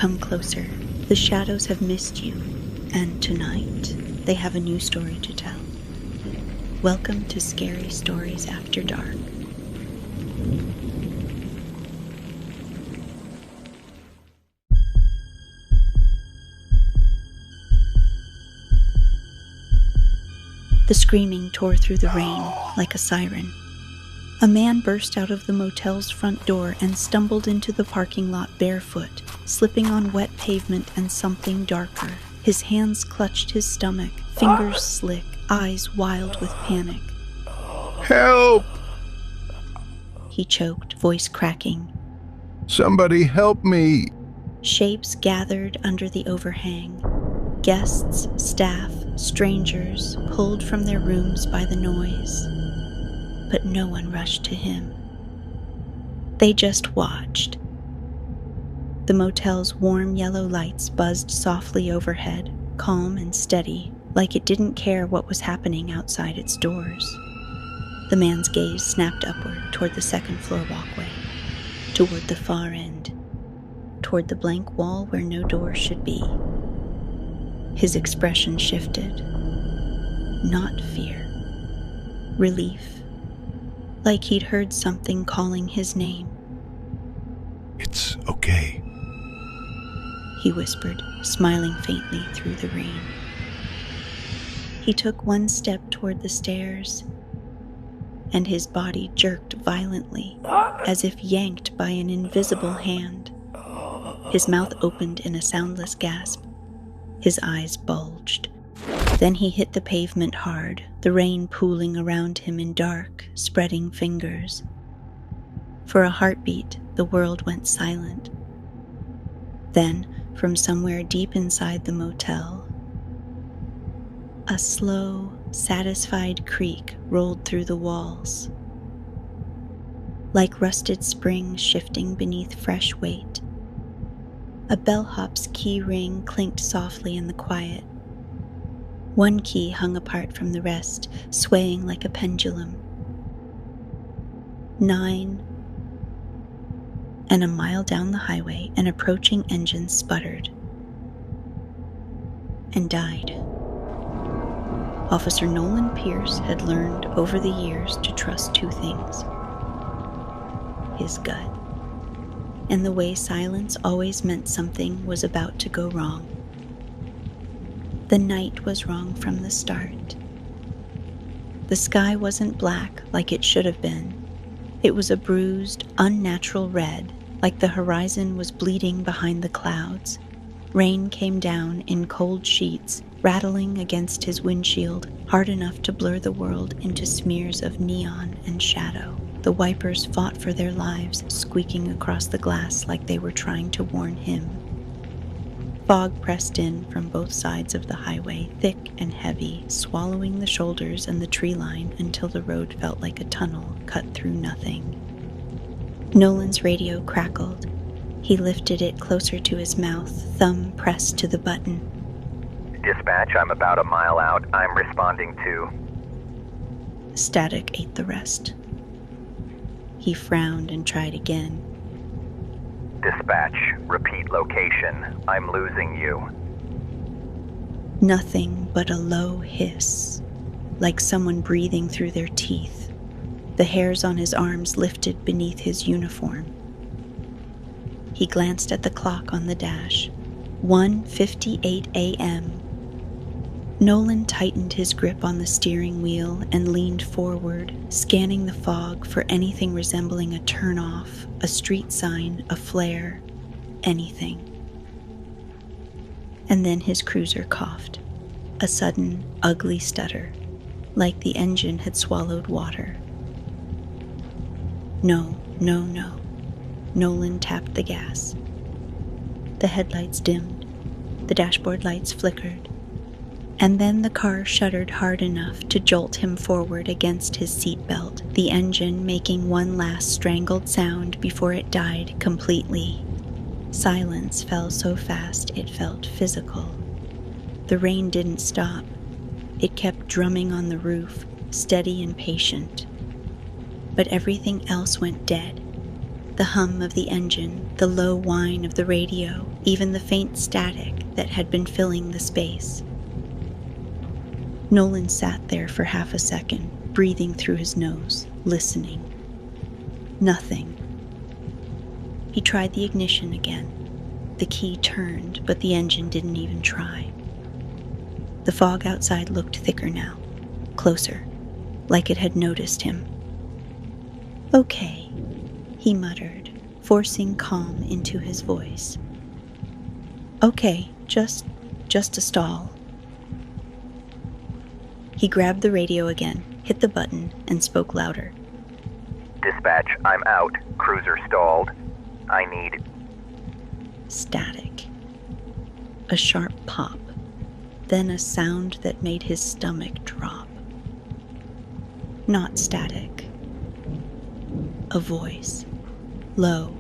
Come closer. The shadows have missed you, and tonight they have a new story to tell. Welcome to Scary Stories After Dark. The screaming tore through the rain like a siren. A man burst out of the motel's front door and stumbled into the parking lot barefoot, slipping on wet pavement and something darker. His hands clutched his stomach, fingers slick, eyes wild with panic. Help! He choked, voice cracking. Somebody help me! Shapes gathered under the overhang. Guests, staff, strangers pulled from their rooms by the noise. But no one rushed to him. They just watched. The motel's warm yellow lights buzzed softly overhead, calm and steady, like it didn't care what was happening outside its doors. The man's gaze snapped upward toward the second-floor walkway, toward the far end, toward the blank wall where no door should be. His expression shifted. Not fear. Relief. Like he'd heard something calling his name. It's okay, he whispered, smiling faintly through the rain. He took one step toward the stairs, and his body jerked violently, as if yanked by an invisible hand. His mouth opened in a soundless gasp. His eyes bulged. Then he hit the pavement hard, the rain pooling around him in dark, spreading fingers. For a heartbeat, the world went silent. Then, from somewhere deep inside the motel, a slow, satisfied creak rolled through the walls. Like rusted springs shifting beneath fresh weight. A bellhop's key ring clinked softly in the quiet. One key hung apart from the rest, swaying like a pendulum. 9. And a mile down the highway, an approaching engine sputtered and died. Officer Nolan Pierce had learned over the years to trust two things: his gut, and the way silence always meant something was about to go wrong. The night was wrong from the start. The sky wasn't black like it should have been. It was a bruised, unnatural red, like the horizon was bleeding behind the clouds. Rain came down in cold sheets, rattling against his windshield, hard enough to blur the world into smears of neon and shadow. The wipers fought for their lives, squeaking across the glass like they were trying to warn him. Fog pressed in from both sides of the highway, thick and heavy, swallowing the shoulders and the tree line until the road felt like a tunnel cut through nothing. Nolan's radio crackled. He lifted it closer to his mouth, thumb pressed to the button. Dispatch, I'm about a mile out. I'm responding to... Static ate the rest. He frowned and tried again. Dispatch, repeat location. I'm losing you. Nothing but a low hiss, like someone breathing through their teeth. The hairs on his arms lifted beneath his uniform. He glanced at the clock on the dash. 1:58 a.m. Nolan tightened his grip on the steering wheel and leaned forward, scanning the fog for anything resembling a turn-off, a street sign, a flare, anything. And then his cruiser coughed, a sudden, ugly stutter, like the engine had swallowed water. No, no, no. Nolan tapped the gas. The headlights dimmed. The dashboard lights flickered. And then the car shuddered hard enough to jolt him forward against his seatbelt, the engine making one last strangled sound before it died completely. Silence fell so fast it felt physical. The rain didn't stop. It kept drumming on the roof, steady and patient. But everything else went dead. The hum of the engine, the low whine of the radio, even the faint static that had been filling the space. Nolan sat there for half a second, breathing through his nose, listening. Nothing. He tried the ignition again. The key turned, but the engine didn't even try. The fog outside looked thicker now, closer, like it had noticed him. "Okay," he muttered, forcing calm into his voice. "Okay, just a stall." He grabbed the radio again, hit the button, and spoke louder. Dispatch, I'm out. Cruiser stalled. I need... Static. A sharp pop, then a sound that made his stomach drop. Not static. A voice. Low,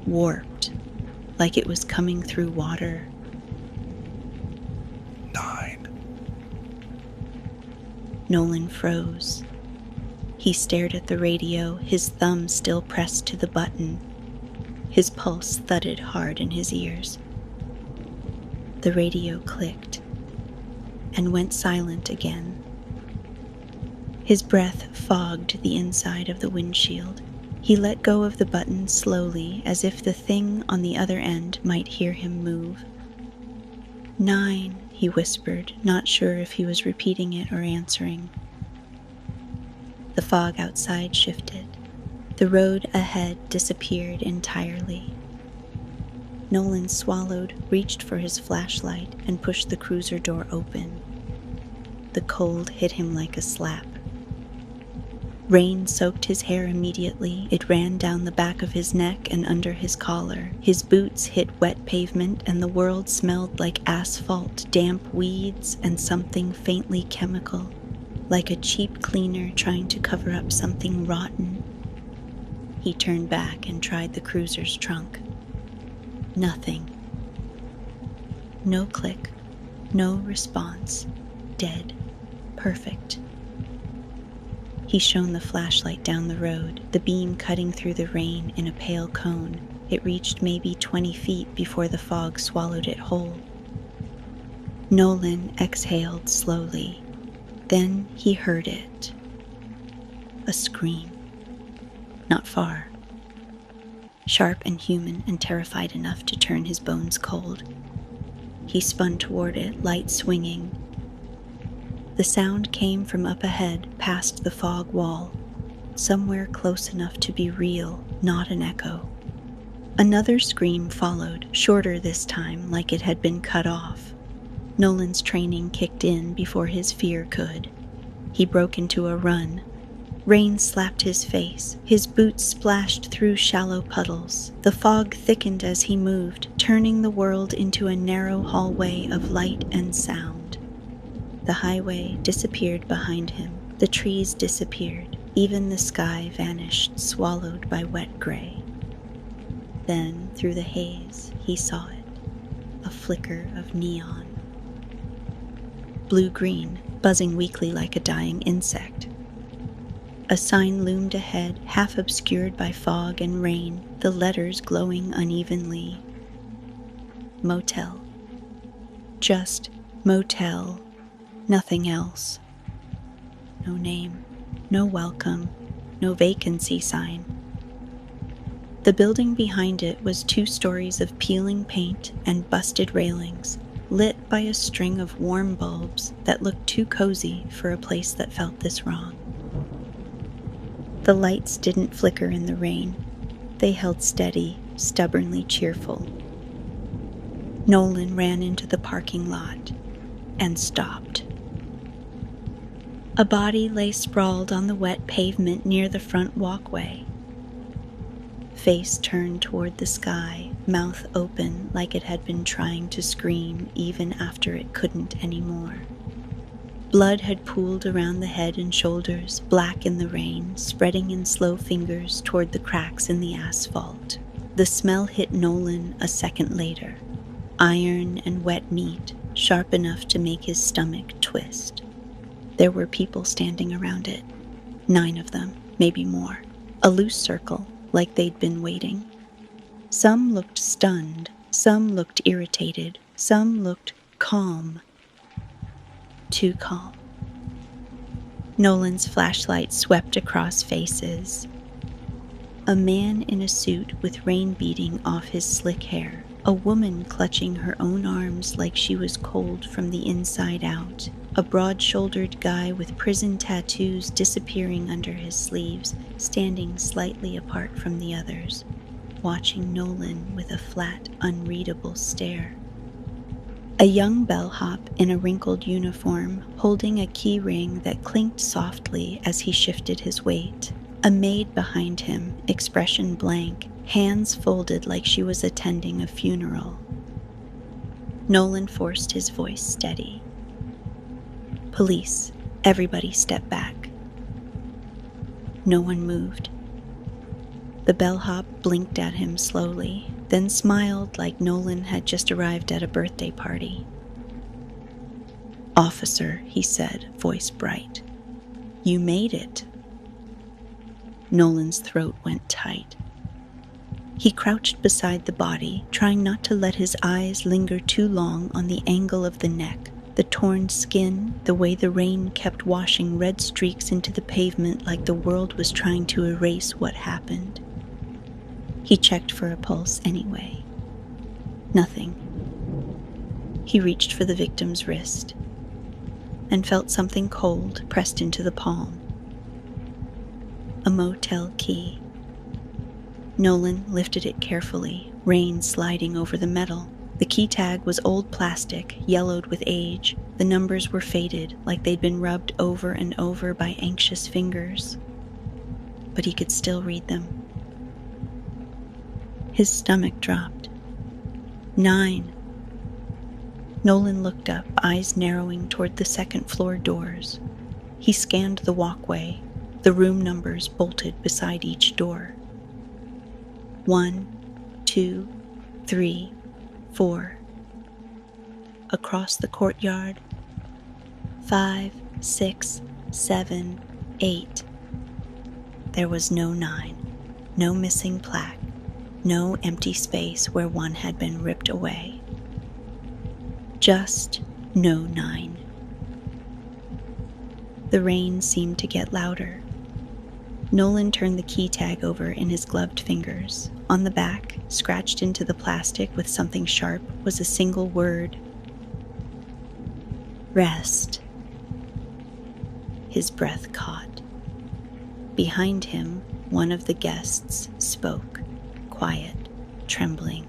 warped, like it was coming through water. 9. Nolan froze. He stared at the radio, his thumb still pressed to the button. His pulse thudded hard in his ears. The radio clicked and went silent again. His breath fogged the inside of the windshield. He let go of the button slowly, as if the thing on the other end might hear him move. 9, he whispered, not sure if he was repeating it or answering. The fog outside shifted. The road ahead disappeared entirely. Nolan swallowed, reached for his flashlight, and pushed the cruiser door open. The cold hit him like a slap. Rain soaked his hair immediately. It ran down the back of his neck and under his collar. His boots hit wet pavement, and the world smelled like asphalt, damp weeds, and something faintly chemical, like a cheap cleaner trying to cover up something rotten. He turned back and tried the cruiser's trunk. Nothing. No click, no response. Dead. Perfect. He shone the flashlight down the road, the beam cutting through the rain in a pale cone. It reached maybe 20 feet before the fog swallowed it whole. Nolan exhaled slowly. Then he heard it. A scream. Not far. Sharp and human and terrified enough to turn his bones cold. He spun toward it, light swinging. The sound came from up ahead, past the fog wall, somewhere close enough to be real, not an echo. Another scream followed, shorter this time, like it had been cut off. Nolan's training kicked in before his fear could. He broke into a run. Rain slapped his face. His boots splashed through shallow puddles. The fog thickened as he moved, turning the world into a narrow hallway of light and sound. The highway disappeared behind him. The trees disappeared. Even the sky vanished, swallowed by wet gray. Then, through the haze, he saw it. A flicker of neon. Blue-green, buzzing weakly like a dying insect. A sign loomed ahead, half obscured by fog and rain, the letters glowing unevenly. Motel. Just motel. Nothing else. No name, no welcome, no vacancy sign. The building behind it was 2 stories of peeling paint and busted railings, lit by a string of warm bulbs that looked too cozy for a place that felt this wrong. The lights didn't flicker in the rain. They held steady, stubbornly cheerful. Nolan ran into the parking lot and stopped. A body lay sprawled on the wet pavement near the front walkway. Face turned toward the sky, mouth open like it had been trying to scream even after it couldn't anymore. Blood had pooled around the head and shoulders, black in the rain, spreading in slow fingers toward the cracks in the asphalt. The smell hit Nolan a second later. Iron and wet meat, sharp enough to make his stomach twist. There were people standing around it. 9 of them, maybe more. A loose circle, like they'd been waiting. Some looked stunned, some looked irritated, some looked calm. Too calm. Nolan's flashlight swept across faces. A man in a suit with rain beating off his slick hair. A woman clutching her own arms like she was cold from the inside out. A broad-shouldered guy with prison tattoos disappearing under his sleeves, standing slightly apart from the others, watching Nolan with a flat, unreadable stare. A young bellhop in a wrinkled uniform, holding a key ring that clinked softly as he shifted his weight. A maid behind him, expression blank, hands folded like she was attending a funeral. Nolan forced his voice steady. "Police, everybody step back." No one moved. The bellhop blinked at him slowly, then smiled like Nolan had just arrived at a birthday party. "Officer," he said, voice bright. "You made it." Nolan's throat went tight. He crouched beside the body, trying not to let his eyes linger too long on the angle of the neck, the torn skin, the way the rain kept washing red streaks into the pavement like the world was trying to erase what happened. He checked for a pulse anyway. Nothing. He reached for the victim's wrist and felt something cold pressed into the palm. A motel key. Nolan lifted it carefully, rain sliding over the metal. The key tag was old plastic, yellowed with age. The numbers were faded, like they'd been rubbed over and over by anxious fingers. But he could still read them. His stomach dropped. 9. Nolan looked up, eyes narrowing toward the second-floor doors. He scanned the walkway, the room numbers bolted beside each door. 1, 2, 3, 4. Across the courtyard, 5, 6, 7, 8. There was no 9, no missing plaque, no empty space where one had been ripped away. Just no 9. The rain seemed to get louder. Nolan turned the key tag over in his gloved fingers. On the back, scratched into the plastic with something sharp, was a single word. Rest. His breath caught. Behind him, one of the guests spoke, quiet, trembling.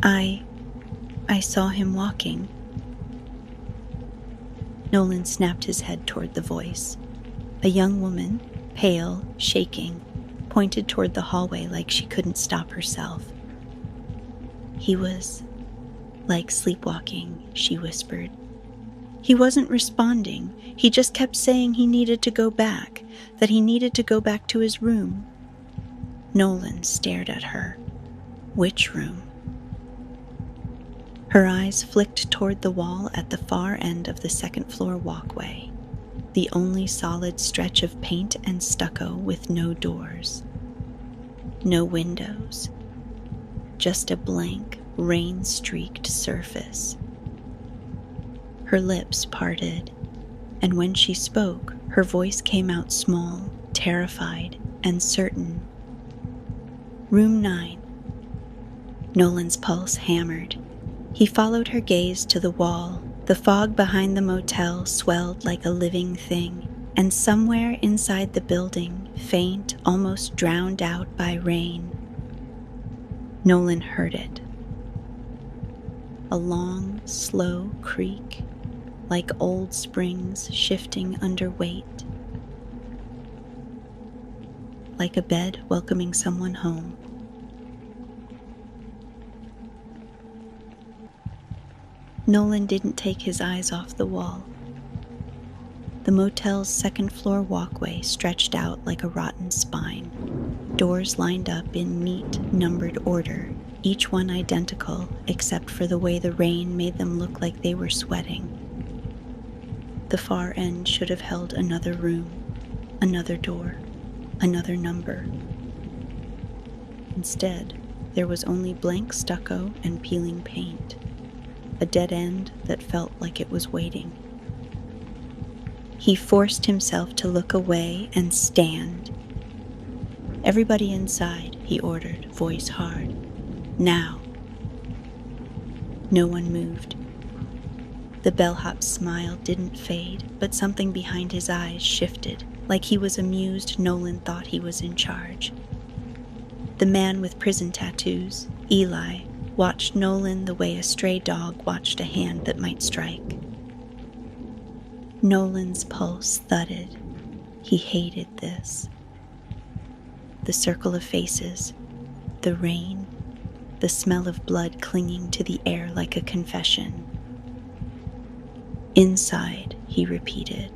I saw him walking." Nolan snapped his head toward the voice. A young woman, pale, shaking, pointed toward the hallway like she couldn't stop herself. "He was like sleepwalking," she whispered. "He wasn't responding. He just kept saying he needed to go back, that he needed to go back to his room." Nolan stared at her. Which room? Her eyes flicked toward the wall at the far end of the second-floor walkway, the only solid stretch of paint and stucco with no doors, no windows, just a blank, rain-streaked surface. Her lips parted, and when she spoke, her voice came out small, terrified, and certain. "Room 9. Nolan's pulse hammered. He followed her gaze to the wall. The fog behind the motel swelled like a living thing, and somewhere inside the building, faint, almost drowned out by rain, Nolan heard it. A long, slow creak, like old springs shifting under weight, like a bed welcoming someone home. Nolan didn't take his eyes off the wall. The motel's second-floor walkway stretched out like a rotten spine. Doors lined up in neat, numbered order, each one identical except for the way the rain made them look like they were sweating. The far end should have held another room, another door. another number. Instead, there was only blank stucco and peeling paint, a dead end that felt like it was waiting. He forced himself to look away and stand. "Everybody inside," he ordered, voice hard. "Now." No one moved. The bellhop's smile didn't fade, but something behind his eyes shifted, like he was amused Nolan thought he was in charge. The man with prison tattoos, Eli, watched Nolan the way a stray dog watched a hand that might strike. Nolan's pulse thudded. He hated this. The circle of faces, the rain, the smell of blood clinging to the air like a confession. "Inside," he repeated.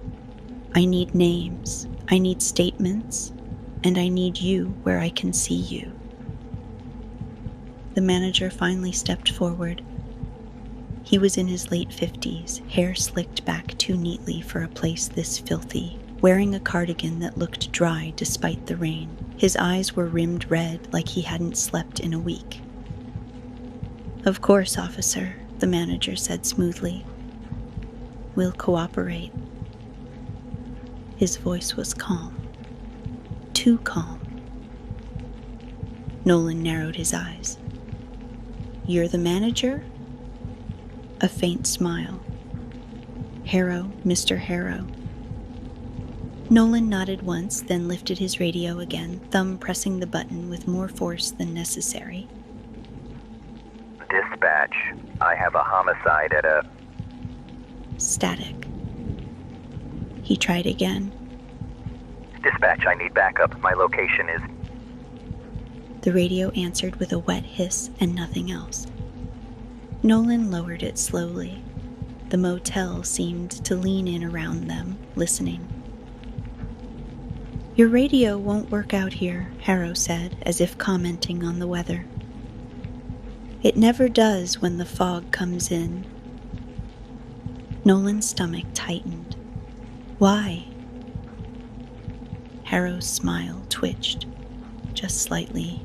"I need names, I need statements, and I need you where I can see you." The manager finally stepped forward. He was in his late 50s, hair slicked back too neatly for a place this filthy, wearing a cardigan that looked dry despite the rain. His eyes were rimmed red like he hadn't slept in a week. "Of course, officer," the manager said smoothly. "We'll cooperate." His voice was calm. Too calm. Nolan narrowed his eyes. "You're the manager?" A faint smile. "Harrow, Mr. Harrow." Nolan nodded once, then lifted his radio again, thumb pressing the button with more force than necessary. Dispatch, I have a homicide at a... Static. He tried again. Dispatch, I need backup. My location is... The radio answered with a wet hiss and nothing else. Nolan lowered it slowly. The motel seemed to lean in around them, listening. "Your radio won't work out here," Harrow said, as if commenting on the weather. "It never does when the fog comes in." Nolan's stomach tightened. "Why?" Harrow's smile twitched, just slightly.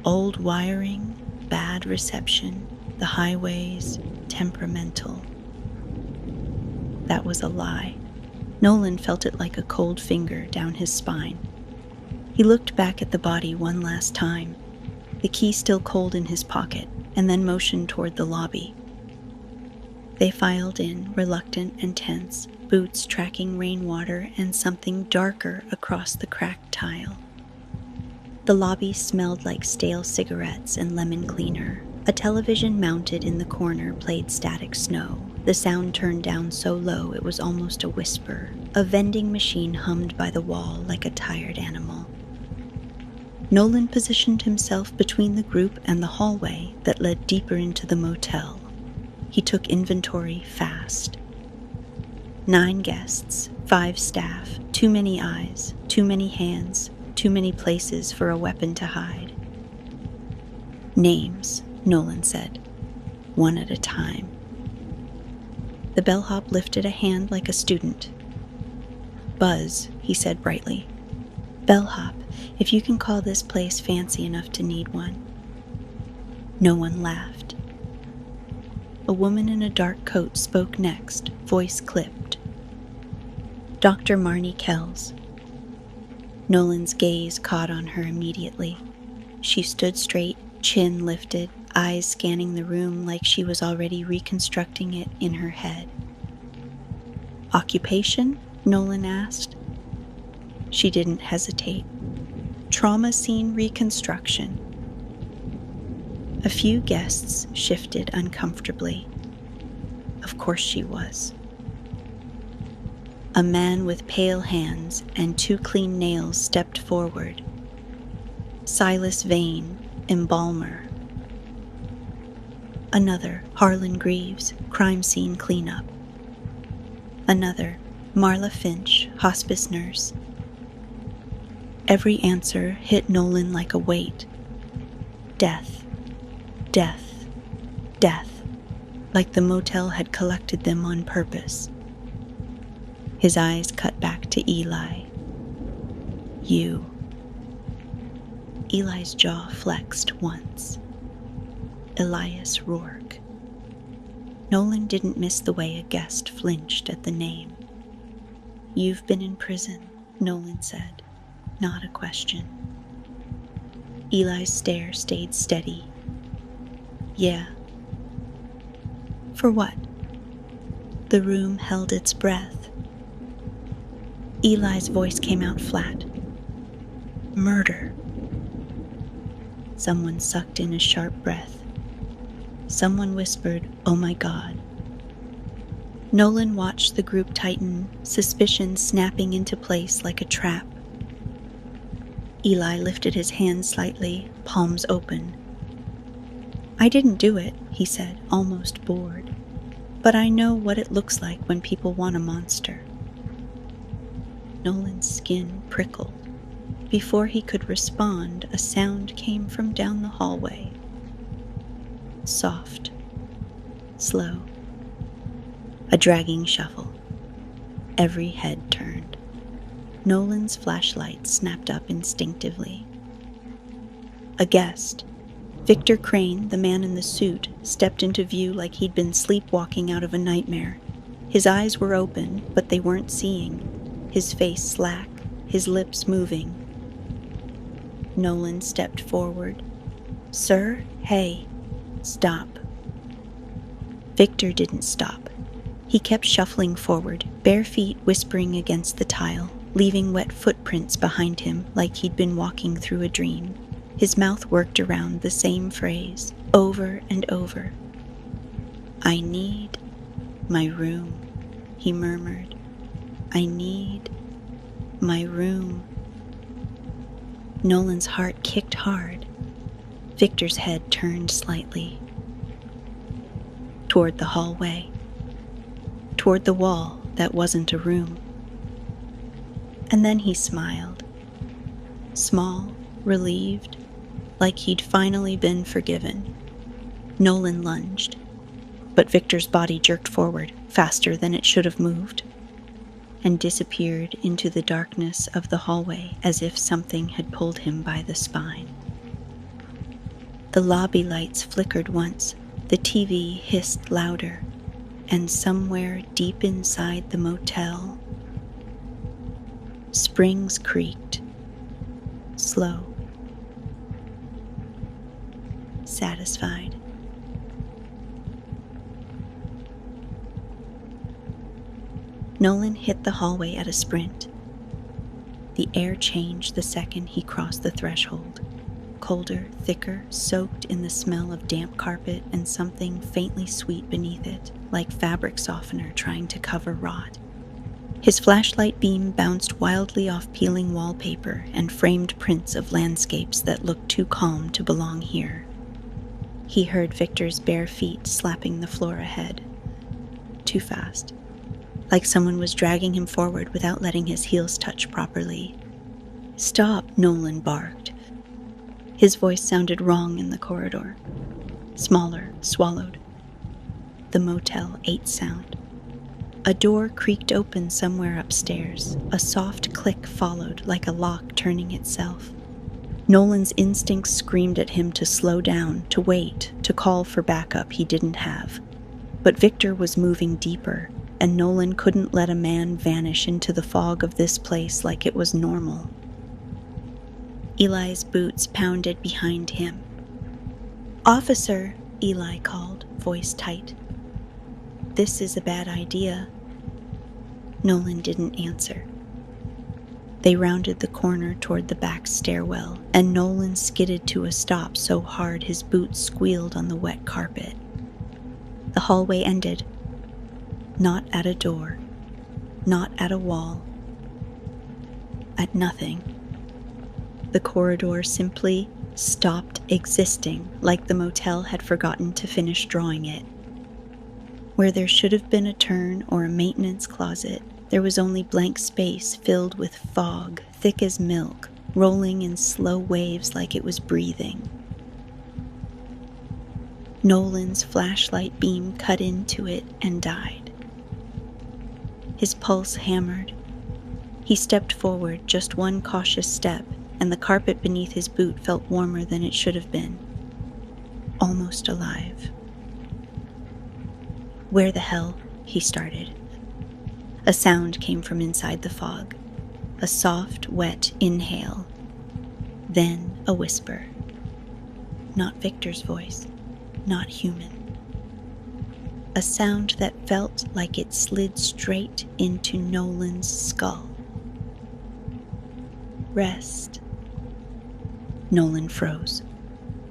Old wiring, bad reception, the highways, temperamental. That was a lie. Nolan felt it like a cold finger down his spine. He looked back at the body one last time, the key still cold in his pocket, and then motioned toward the lobby. They filed in, reluctant and tense, boots tracking rainwater and something darker across the cracked tile. The lobby smelled like stale cigarettes and lemon cleaner. A television mounted in the corner played Static Snow, the sound turned down so low it was almost a whisper. A vending machine hummed by the wall like a tired animal. Nolan positioned himself between the group and the hallway that led deeper into the motel. He took inventory fast. 9 guests, 5 staff, too many eyes, too many hands, too many places for a weapon to hide. "Names," Nolan said, "one at a time." The bellhop lifted a hand like a student. "Buzz," he said brightly. "Bellhop, if you can call this place fancy enough to need one." No one laughed. A woman in a dark coat spoke next, voice clipped. "Dr. Marnie Kells." Nolan's gaze caught on her immediately. She stood straight, chin lifted, eyes scanning the room like she was already reconstructing it in her head. "Occupation?" Nolan asked. She didn't hesitate. "Trauma scene reconstruction." A few guests shifted uncomfortably. Of course she was. A man with pale hands and 2 clean nails stepped forward. Silas Vane, embalmer. Another, Harlan Greaves, crime scene cleanup. Another, Marla Finch, hospice nurse. Every answer hit Nolan like a weight. Death, death, death, like the motel had collected them on purpose. His eyes cut back to Eli. "You." Eli's jaw flexed once. Elias Rourke. Nolan didn't miss the way a guest flinched at the name. "You've been in prison," Nolan said, not a question. Eli's stare stayed steady. "Yeah." "For what?" The room held its breath. Eli's voice came out flat. "Murder." Someone sucked in a sharp breath. Someone whispered, "Oh my God." Nolan watched the group tighten, suspicion snapping into place like a trap. Eli lifted his hands slightly, palms open. "I didn't do it," he said, almost bored. "But I know what it looks like when people want a monster." Nolan's skin prickled. Before he could respond, a sound came from down the hallway. Soft. Slow. A dragging shuffle. Every head turned. Nolan's flashlight snapped up instinctively. A guest. Victor Crane, the man in the suit, stepped into view like he'd been sleepwalking out of a nightmare. His eyes were open, but they weren't seeing. His face slack, his lips moving. Nolan stepped forward. "Sir, hey, stop." Victor didn't stop. He kept shuffling forward, bare feet whispering against the tile, leaving wet footprints behind him like he'd been walking through a dream. His mouth worked around the same phrase, over and over. "I need my room," he murmured. "I need my room." Nolan's heart kicked hard. Victor's head turned slightly. Toward the hallway. Toward the wall that wasn't a room. And then he smiled. Small, relieved, like he'd finally been forgiven. Nolan lunged, but Victor's body jerked forward, faster than it should have moved, and disappeared into the darkness of the hallway as if something had pulled him by the spine. The lobby lights flickered once, the TV hissed louder, and somewhere deep inside the motel, springs creaked, slow, satisfied. Nolan hit the hallway at a sprint. The air changed the second he crossed the threshold. Colder, thicker, soaked in the smell of damp carpet and something faintly sweet beneath it, like fabric softener trying to cover rot. His flashlight beam bounced wildly off peeling wallpaper and framed prints of landscapes that looked too calm to belong here. He heard Victor's bare feet slapping the floor ahead. Too fast. Like someone was dragging him forward without letting his heels touch properly. "Stop," Nolan barked. His voice sounded wrong in the corridor. Smaller, swallowed. The Motel 8 sound. A door creaked open somewhere upstairs. A soft click followed, like a lock turning itself. Nolan's instincts screamed at him to slow down, to wait, to call for backup he didn't have. But Victor was moving deeper, and Nolan couldn't let a man vanish into the fog of this place like it was normal. Eli's boots pounded behind him. "Officer," Eli called, voice tight. "This is a bad idea." Nolan didn't answer. They rounded the corner toward the back stairwell, and Nolan skidded to a stop so hard his boots squealed on the wet carpet. The hallway ended. Not at a door. Not at a wall. At nothing. The corridor simply stopped existing, like the motel had forgotten to finish drawing it. Where there should have been a turn or a maintenance closet, there was only blank space filled with fog, thick as milk, rolling in slow waves like it was breathing. Nolan's flashlight beam cut into it and died. His pulse hammered. He stepped forward just one cautious step, and the carpet beneath his boot felt warmer than it should have been. Almost alive. "Where the hell?" he started. A sound came from inside the fog. A soft, wet inhale. Then a whisper. Not Victor's voice. Not human. A sound that felt like it slid straight into Nolan's skull. "Rest." Nolan froze.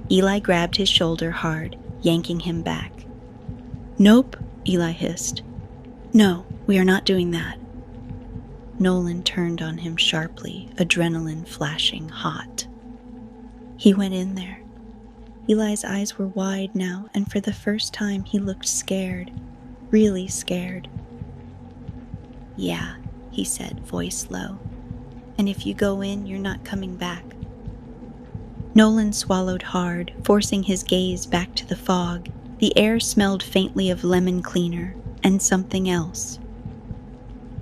Eli grabbed his shoulder hard, yanking him back. "Nope," Eli hissed. "No, we are not doing that." Nolan turned on him sharply, adrenaline flashing hot. He went in there. Eli's eyes were wide now, and for the first time he looked scared, really scared. "Yeah," he said, voice low. "And if you go in, you're not coming back." Nolan swallowed hard, forcing his gaze back to the fog. The air smelled faintly of lemon cleaner and something else.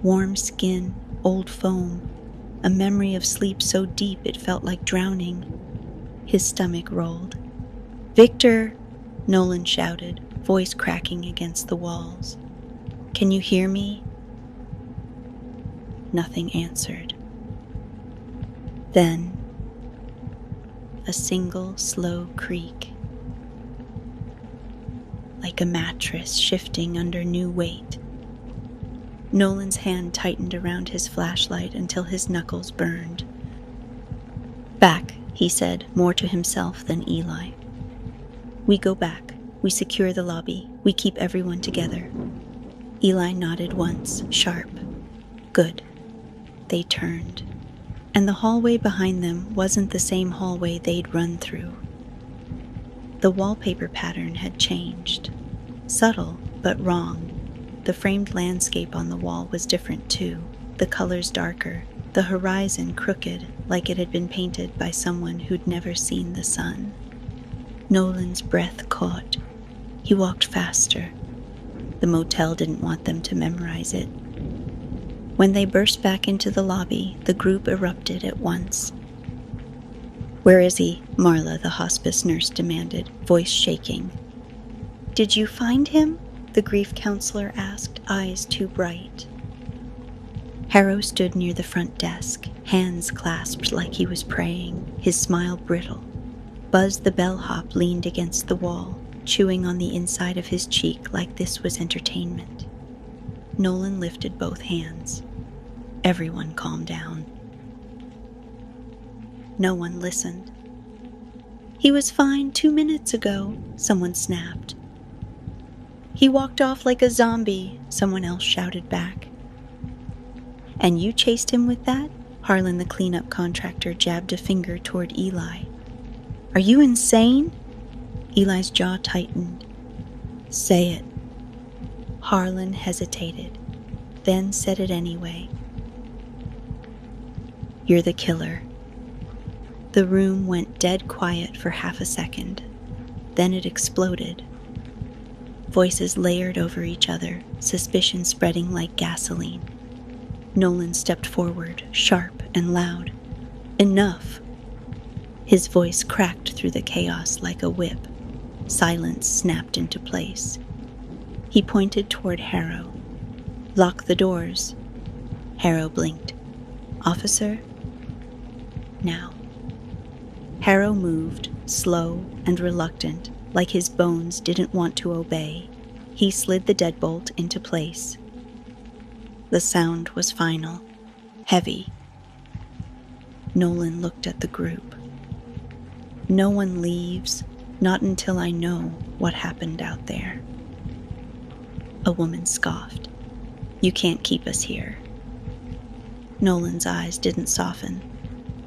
Warm skin, old foam, a memory of sleep so deep it felt like drowning. His stomach rolled. "Victor!" Nolan shouted, voice cracking against the walls. "Can you hear me?" Nothing answered. Then, a single slow creak. Like a mattress shifting under new weight. Nolan's hand tightened around his flashlight until his knuckles burned. "Back," he said, more to himself than Eli. "We go back. We secure the lobby. We keep everyone together." Eli nodded once, sharp. "Good." They turned. And the hallway behind them wasn't the same hallway they'd run through. The wallpaper pattern had changed. Subtle, but wrong. The framed landscape on the wall was different too, the colors darker, the horizon crooked like it had been painted by someone who'd never seen the sun. Nolan's breath caught. He walked faster. The motel didn't want them to memorize it. When they burst back into the lobby, the group erupted at once. "Where is he?" Marla, the hospice nurse, demanded, voice shaking. "Did you find him?" the grief counselor asked, eyes too bright. Harrow stood near the front desk, hands clasped like he was praying, his smile brittle. Buzz the bellhop leaned against the wall, chewing on the inside of his cheek like this was entertainment. Nolan lifted both hands. Everyone calmed down. No one listened. "He was fine 2 minutes ago," someone snapped. "He walked off like a zombie," someone else shouted back. "And you chased him with that?" Harlan, the cleanup contractor, jabbed a finger toward Eli. "Are you insane?" Eli's jaw tightened. "Say it." Harlan hesitated, then said it anyway. "You're the killer." The room went dead quiet for half a second. Then it exploded. Voices layered over each other, suspicion spreading like gasoline. Nolan stepped forward, sharp and loud. "Enough!" His voice cracked through the chaos like a whip. Silence snapped into place. He pointed toward Harrow. "Lock the doors." Harrow blinked. "Officer?" "Now." Harrow moved, slow and reluctant, like his bones didn't want to obey. He slid the deadbolt into place. The sound was final, heavy. Nolan looked at the group. "No one leaves, not until I know what happened out there." A woman scoffed. "You can't keep us here." Nolan's eyes didn't soften.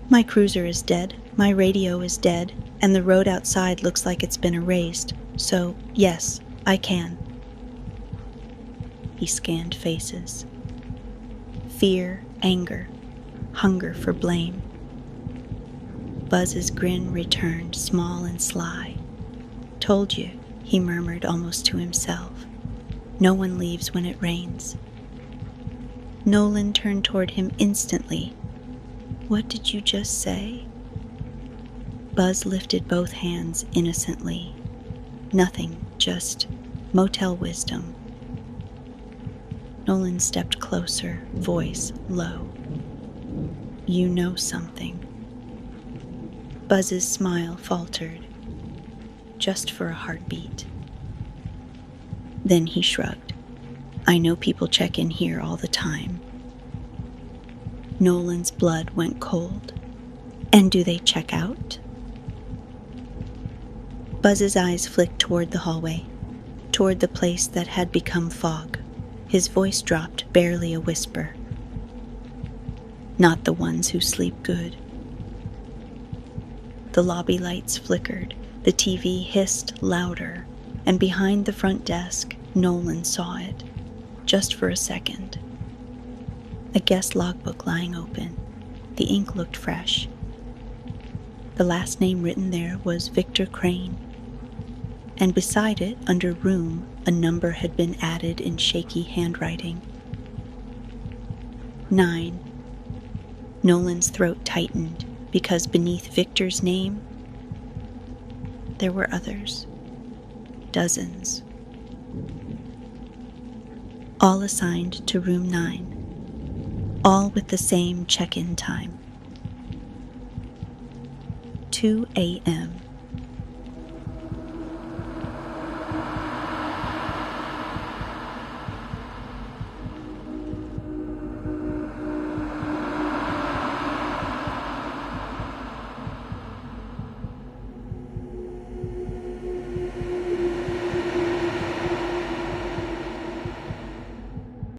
"My cruiser is dead, my radio is dead, and the road outside looks like it's been erased, so yes, I can." He scanned faces. Fear, anger, hunger for blame. Buzz's grin returned, small and sly. "Told you," he murmured almost to himself. "No one leaves when it rains." Nolan turned toward him instantly. "What did you just say?" Buzz lifted both hands innocently. Nothing, just motel wisdom. Nolan stepped closer, voice low. You know something. Buzz's smile faltered, just for a heartbeat. Then he shrugged. I know people check in here all the time. Nolan's blood went cold. And do they check out? Buzz's eyes flicked toward the hallway, toward the place that had become fog. His voice dropped, barely a whisper. Not the ones who sleep good. The lobby lights flickered, the TV hissed louder, and behind the front desk, Nolan saw it, just for a second. A guest logbook lying open. The ink looked fresh. The last name written there was Victor Crane, and beside it, under room, a number had been added in shaky handwriting. 9. Nolan's throat tightened, because beneath Victor's name, there were others. Dozens. All assigned to room 9. All with the same check-in time. 2 a.m.